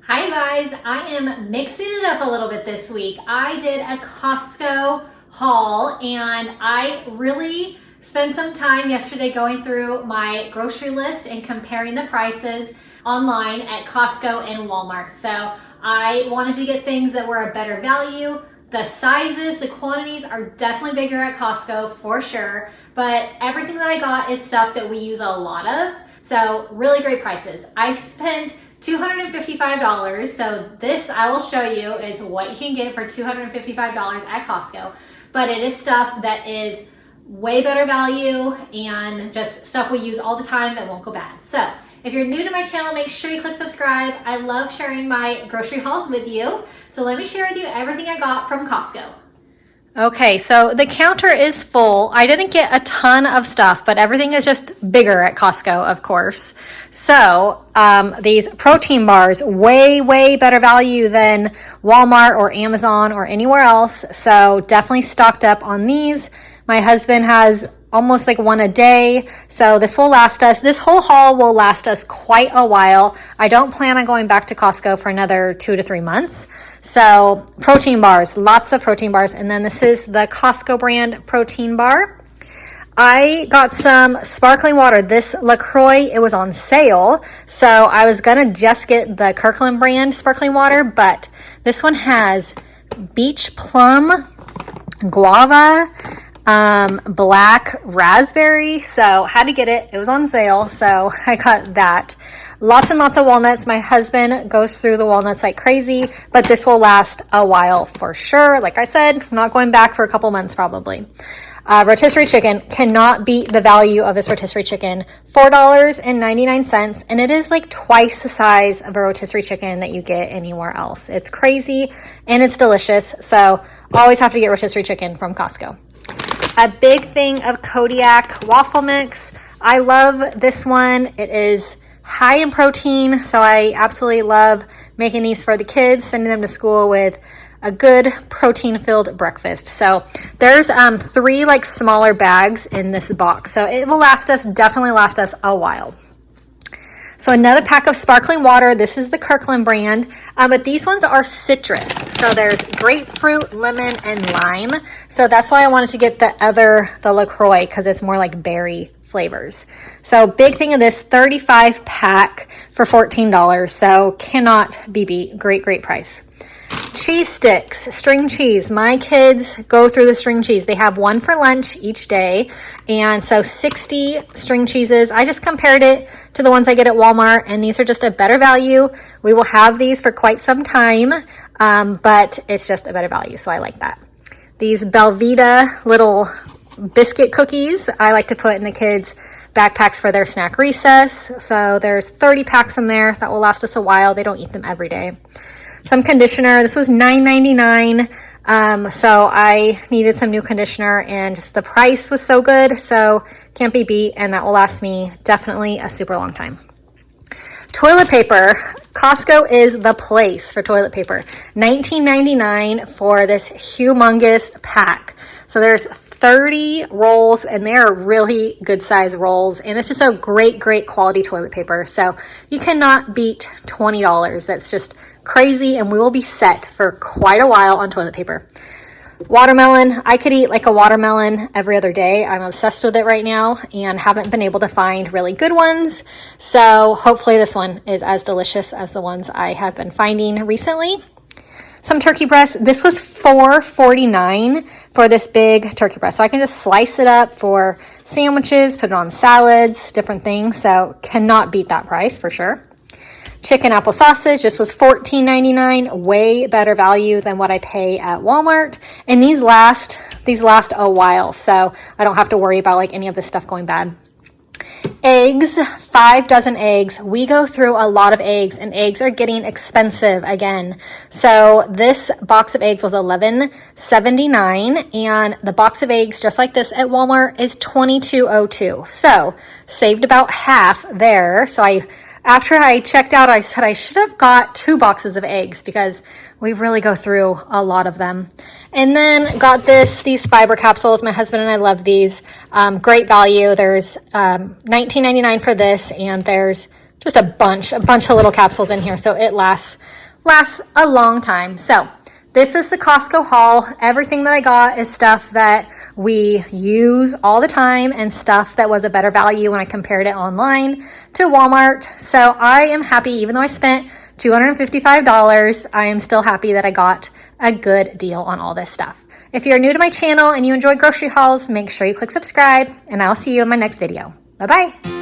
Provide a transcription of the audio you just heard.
Hi guys, I am mixing it up a little bit this week. I did a Costco haul and I really spent some time yesterday going through my grocery list and comparing the prices online at Costco and Walmart. So I wanted to get things that were a better value. The sizes, the quantities are definitely bigger at Costco for sure, but everything that I got is stuff that we use a lot of. So really great prices. I spent $255. So this I will show you is what you can get for $255 at Costco. But it is stuff that is way better value and just stuff we use all the time that won't go bad. So if you're new to my channel, make sure you click subscribe. I love sharing my grocery hauls with you. So let me share with you everything I got from Costco. Okay, so the counter is full. I didn't get a ton of stuff, but everything is just bigger at Costco, of course. So these protein bars, way better value than Walmart or Amazon or anywhere else. So definitely stocked up on these. My husband has almost like one a day. So this will last us, this whole haul will last us quite a while. I don't plan on going back to Costco for another 2 to 3 months. So protein bars, lots of protein bars. And then this is the Costco brand protein bar. I got some sparkling water. This LaCroix, it was on sale. So I was gonna just get the Kirkland brand sparkling water, but this one has beach plum, guava, black raspberry. So had to get it. It was on sale. So I got that. Lots and lots of walnuts. My husband goes through the walnuts like crazy, but this will last a while for sure. Like I said, I'm not going back for a couple months probably. Rotisserie chicken, cannot beat the value of this rotisserie chicken. $4.99, and it is like twice the size of a rotisserie chicken that you get anywhere else. It's crazy and it's delicious. So always have to get rotisserie chicken from Costco. A big thing of Kodiak waffle mix. I love this one. It is high in protein, so I absolutely love making these for the kids, sending them to school with a good protein-filled breakfast. So there's 3 like smaller bags in this box, so it will last us, definitely last us a while. So another pack of sparkling water. This is the Kirkland brand, but these ones are citrus. So there's grapefruit, lemon, and lime. So that's why I wanted to get the LaCroix, because it's more like berry flavors. So big thing of this, 35 pack for $14. So cannot be beat. Great price. Cheese sticks, string cheese. My kids go through the string cheese. They have one for lunch each day. And so 60 string cheeses. I just compared it to the ones I get at Walmart, and these are just a better value. We will have these for quite some time, but it's just a better value. So I like that. These Belvita little biscuit cookies, I like to put in the kids' backpacks for their snack recess. So there's 30 packs in there that will last us a while. They don't eat them every day. Some conditioner. This was $9.99. So I needed some new conditioner, and just the price was so good. So can't be beat, and that will last me definitely a super long time. Toilet paper. Costco is the place for toilet paper. $19.99 for this humongous pack. So there's 30 rolls, and they are really good size rolls, and it's just a great quality toilet paper. So you cannot beat $20. That's just crazy, and we will be set for quite a while on toilet paper. Watermelon. I could eat like a watermelon every other day. I'm obsessed with it right now and haven't been able to find really good ones. So hopefully this one is as delicious as the ones I have been finding recently. Some turkey breast. This was $4.49 for this big turkey breast. So I can just slice it up for sandwiches, put it on salads, different things. So cannot beat that price for sure. Chicken apple sausage. This was $14.99. Way better value than what I pay at Walmart. And these last a while. So I don't have to worry about like any of this stuff going bad. Eggs, 5 dozen eggs. We go through a lot of eggs, and eggs are getting expensive again. So this box of eggs was $11.79, and the box of eggs, just like this at Walmart, is $22.02. So saved about half there. So after I checked out, I said I should have got 2 boxes of eggs because we really go through a lot of them. And then got these fiber capsules. My husband and I love these. Great value. There's $19.99 for this, and there's just a bunch of little capsules in here, so it lasts a long time. So this is the Costco haul. Everything that I got is stuff that we use all the time and stuff that was a better value when I compared it online to Walmart. So I am happy, even though I spent $255, I am still happy that I got a good deal on all this stuff. If you're new to my channel and you enjoy grocery hauls, make sure you click subscribe, and I'll see you in my next video. Bye-bye.